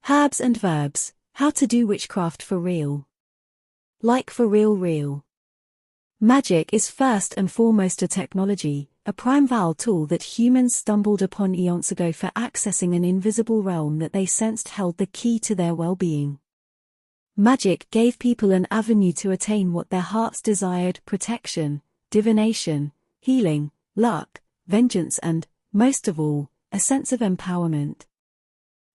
Herbs and verbs, how to do witchcraft for real. Like for real. Magic is first and foremost a technology, a primeval tool that humans stumbled upon eons ago for accessing an invisible realm that they sensed held the key to their well-being. Magic gave people an avenue to attain what their hearts desired: protection, divination, healing, luck, vengeance and, most of all, a sense of empowerment.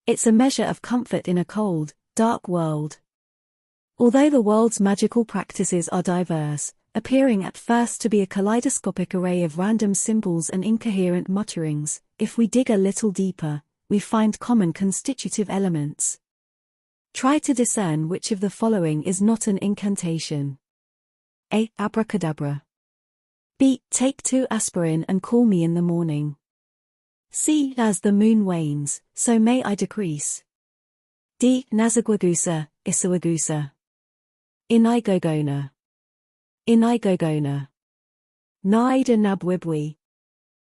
It's a measure of comfort in a cold, dark world. Although the world's magical practices are diverse, appearing at first to be a kaleidoscopic array of random symbols and incoherent mutterings, if we dig a little deeper, we find common constitutive elements. Try to discern which of the following is not an incantation. A. Abracadabra. B. Take 2 aspirin and call me in the morning. C. As the moon wanes, so may I decrease. D. Nazagwagusa, Isawagusa. Inigogona. Naida nabwibwi.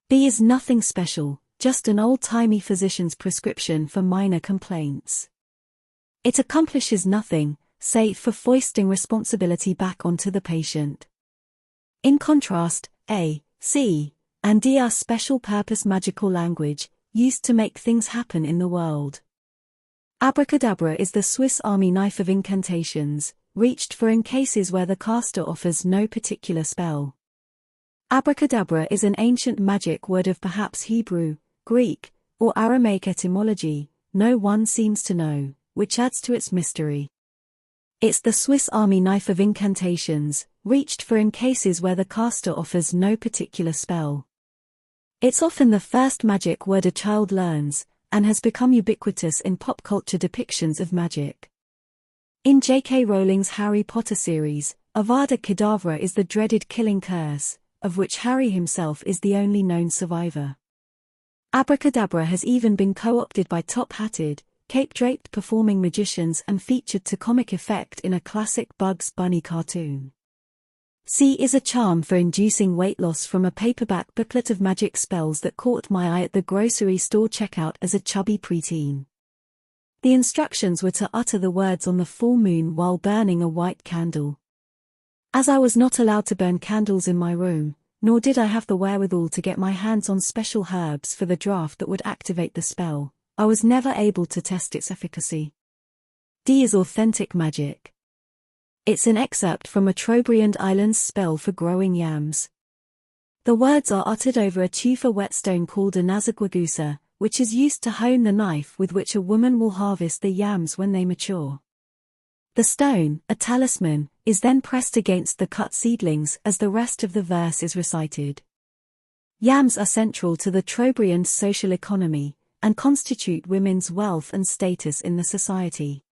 B is nothing special, just an old-timey physician's prescription for minor complaints. It accomplishes nothing, save for foisting responsibility back onto the patient. In contrast, A, C, and D are special-purpose magical language, used to make things happen in the world. Abracadabra is the Swiss Army knife of incantations, reached for in cases where the caster offers no particular spell. Abracadabra is an ancient magic word of perhaps Hebrew, Greek, or Aramaic etymology, no one seems to know, which adds to its mystery. It's the Swiss Army knife of incantations, reached for in cases where the caster offers no particular spell. It's often the first magic word a child learns, and has become ubiquitous in pop culture depictions of magic. In J.K. Rowling's Harry Potter series, Avada Kedavra is the dreaded killing curse, of which Harry himself is the only known survivor. Abracadabra has even been co-opted by top-hatted, cape-draped performing magicians and featured to comic effect in a classic Bugs Bunny cartoon. C is a charm for inducing weight loss from a paperback booklet of magic spells that caught my eye at the grocery store checkout as a chubby preteen. The instructions were to utter the words on the full moon while burning a white candle. As I was not allowed to burn candles in my room, nor did I have the wherewithal to get my hands on special herbs for the draft that would activate the spell, I was never able to test its efficacy. D is authentic magic. It's an excerpt from a Trobriand Islands spell for growing yams. The words are uttered over a tufa whetstone called a nazagwagusa, which is used to hone the knife with which a woman will harvest the yams when they mature. The stone, a talisman, is then pressed against the cut seedlings as the rest of the verse is recited. Yams are central to the Trobriand social economy, and constitute women's wealth and status in the society.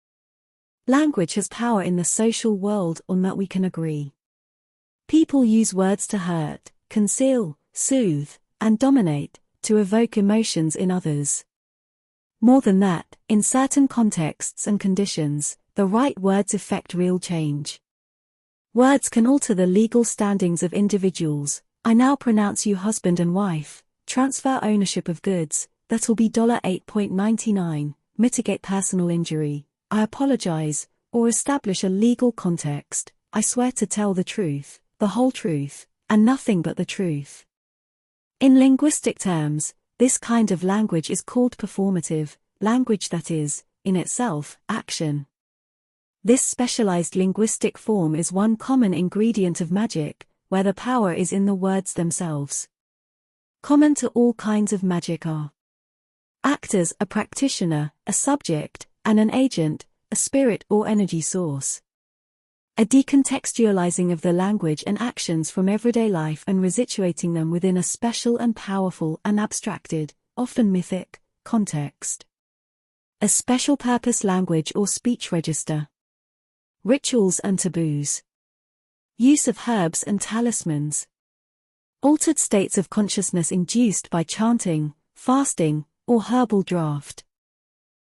Language has power in the social world, on that we can agree. People use words to hurt, conceal, soothe, and dominate, to evoke emotions in others. More than that, in certain contexts and conditions, the right words effect real change. Words can alter the legal standings of individuals. I now pronounce you husband and wife, transfer ownership of goods, that'll be $8.99, mitigate personal injury, I apologize, or establish a legal context. I swear to tell the truth, the whole truth, and nothing but the truth. In linguistic terms, this kind of language is called performative, language that is, in itself, action. This specialized linguistic form is one common ingredient of magic, where the power is in the words themselves. Common to all kinds of magic are actors, a practitioner, a subject, and an agent, a spirit or energy source. A decontextualizing of the language and actions from everyday life and resituating them within a special and powerful and abstracted, often mythic, context. A special purpose language or speech register. Rituals and taboos. Use of herbs and talismans. Altered states of consciousness induced by chanting, fasting, or herbal draught.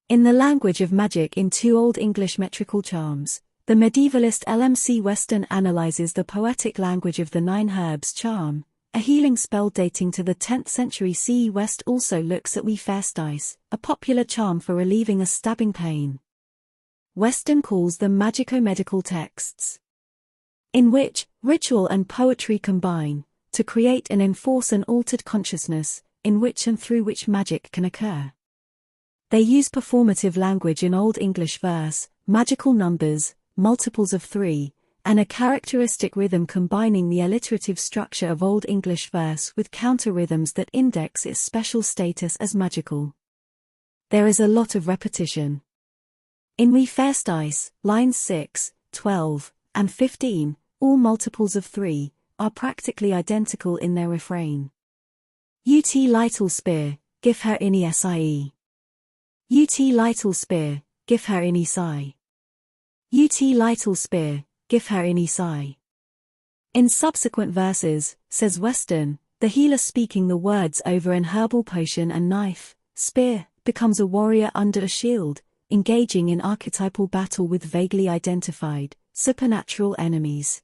In the language of magic in 2 Old English metrical charms, the medievalist LMC Weston analyzes the poetic language of the 9 herbs charm, a healing spell dating to the 10th century CE. West also looks at Witchcraft, a popular charm for relieving a stabbing pain. Weston calls them magico-medical texts, in which ritual and poetry combine to create and enforce an altered consciousness, in which and through which magic can occur. They use performative language in Old English verse, magical numbers, multiples of 3, and a characteristic rhythm combining the alliterative structure of Old English verse with counter-rhythms that index its special status as magical. There is a lot of repetition. In Witchcraft, lines 6, 12, and 15, all multiples of 3, are practically identical in their refrain. Ut little spear, give her any sie. Ut little spear, give her any sigh. Ut little spear, give her any sigh. In subsequent verses, says Weston, the healer speaking the words over an herbal potion and knife, spear, becomes a warrior under a shield, engaging in archetypal battle with vaguely identified, supernatural enemies.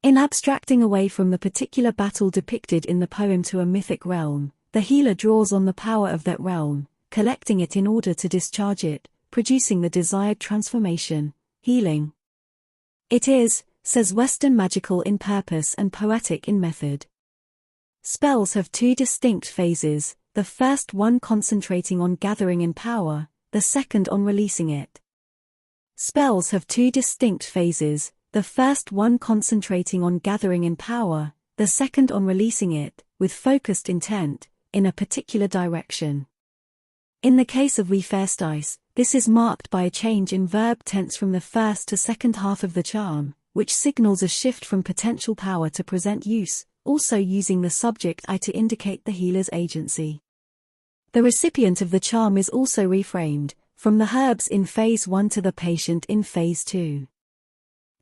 In abstracting away from the particular battle depicted in the poem to a mythic realm, the healer draws on the power of that realm, collecting it in order to discharge it, producing the desired transformation, healing. It is, says Weston, magical in purpose and poetic in method. Spells have two distinct phases, the first one concentrating on gathering in power, the second on releasing it. Spells have two distinct phases, the first one concentrating on gathering in power, the second on releasing it, with focused intent, in a particular direction. In the case of Witchcraft, this is marked by a change in verb tense from the first to second half of the charm, which signals a shift from potential power to present use, also using the subject I to indicate the healer's agency. The recipient of the charm is also reframed, from the herbs in phase 1 to the patient in phase 2.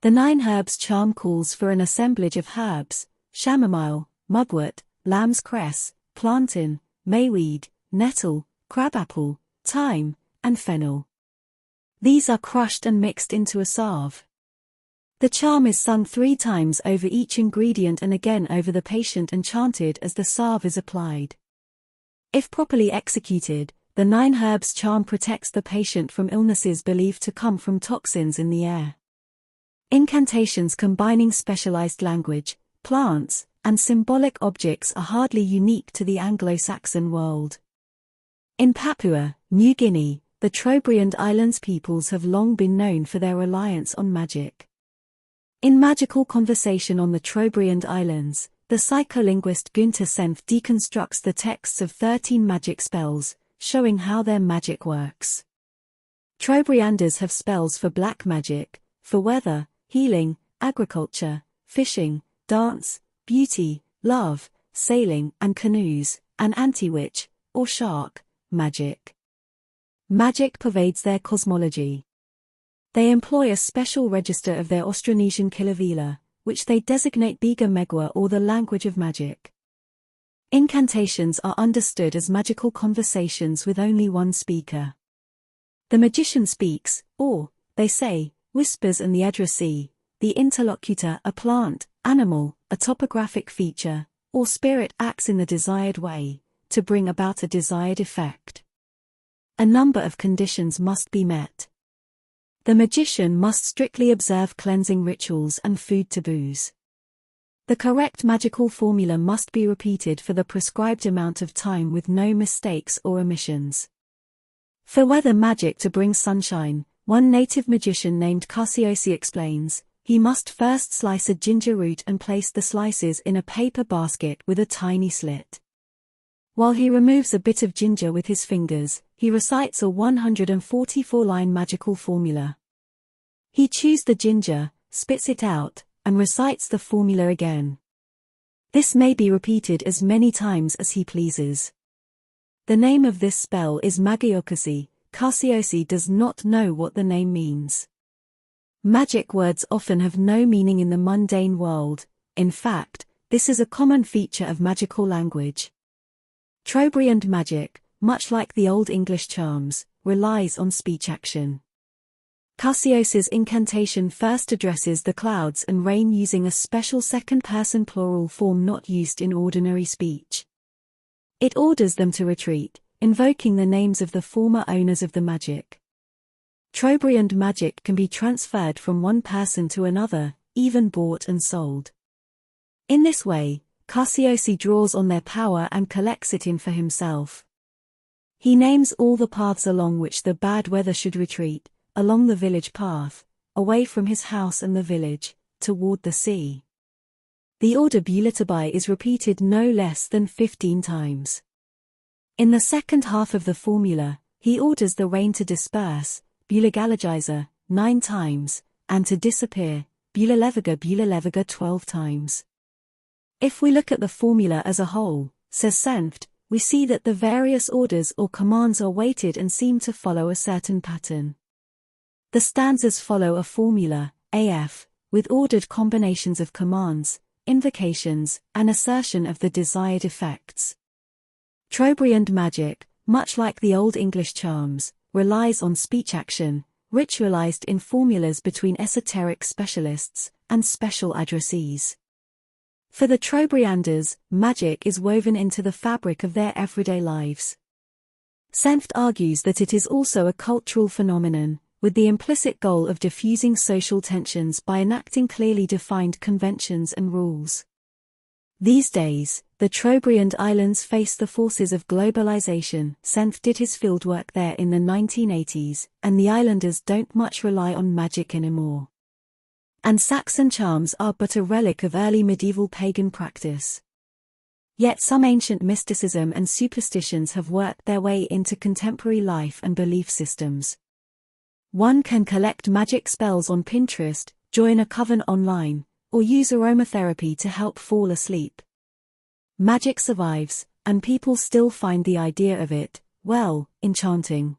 The 9 herbs charm calls for an assemblage of herbs, chamomile, mugwort, lamb's cress, plantain, mayweed, nettle, crabapple, thyme, and fennel. These are crushed and mixed into a salve. The charm is sung 3 times over each ingredient and again over the patient and chanted as the salve is applied. If properly executed, the 9 herbs charm protects the patient from illnesses believed to come from toxins in the air. Incantations combining specialized language, plants, and symbolic objects are hardly unique to the Anglo-Saxon world. In Papua, New Guinea, the Trobriand Islands peoples have long been known for their reliance on magic. In Magical Conversation on the Trobriand Islands, the psycholinguist Günther Senf deconstructs the texts of 13 magic spells, showing how their magic works. Trobrianders have spells for black magic, for weather, healing, agriculture, fishing, dance, beauty, love, sailing and canoes, and anti-witch, or shark, magic. Magic pervades their cosmology. They employ a special register of their Austronesian kilovila, which they designate Biga Megwa or the language of magic. Incantations are understood as magical conversations with only one speaker. The magician speaks, or, they say, whispers, and the addressee, the interlocutor, a plant, animal, a topographic feature, or spirit, acts in the desired way, to bring about a desired effect. A number of conditions must be met. The magician must strictly observe cleansing rituals and food taboos. The correct magical formula must be repeated for the prescribed amount of time with no mistakes or omissions. For weather magic to bring sunshine, one native magician named Casiosi explains, he must first slice a ginger root and place the slices in a paper basket with a tiny slit. While he removes a bit of ginger with his fingers, he recites a 144-line magical formula. He chews the ginger, spits it out, and recites the formula again. This may be repeated as many times as he pleases. The name of this spell is Magiokasi. Casiosi does not know what the name means. Magic words often have no meaning in the mundane world. In fact, this is a common feature of magical language. Trobriand magic, much like the Old English charms, relies on speech action. Cassios's incantation first addresses the clouds and rain using a special second-person plural form not used in ordinary speech. It orders them to retreat, invoking the names of the former owners of the magic. Trobriand magic can be transferred from one person to another, even bought and sold. In this way, Cassiosi draws on their power and collects it in for himself. He names all the paths along which the bad weather should retreat, along the village path, away from his house and the village, toward the sea. The order Bulitabai is repeated no less than 15 times. In the second half of the formula, he orders the rain to disperse, Bulagalagizer, 9 times, and to disappear, Bulalevaga 12 times. If we look at the formula as a whole, says Senft, we see that the various orders or commands are weighted and seem to follow a certain pattern. The stanzas follow a formula, AF, with ordered combinations of commands, invocations, and assertion of the desired effects. Trobriand magic, much like the Old English charms, relies on speech action, ritualized in formulas between esoteric specialists and special addressees. For the Trobrianders, magic is woven into the fabric of their everyday lives. Senft argues that it is also a cultural phenomenon, with the implicit goal of diffusing social tensions by enacting clearly defined conventions and rules. These days, the Trobriand Islands face the forces of globalization. Senft did his fieldwork there in the 1980s, and the islanders don't much rely on magic anymore. And Saxon charms are but a relic of early medieval pagan practice. Yet some ancient mysticism and superstitions have worked their way into contemporary life and belief systems. One can collect magic spells on Pinterest, join a coven online, or use aromatherapy to help fall asleep. Magic survives, and people still find the idea of it, well, enchanting.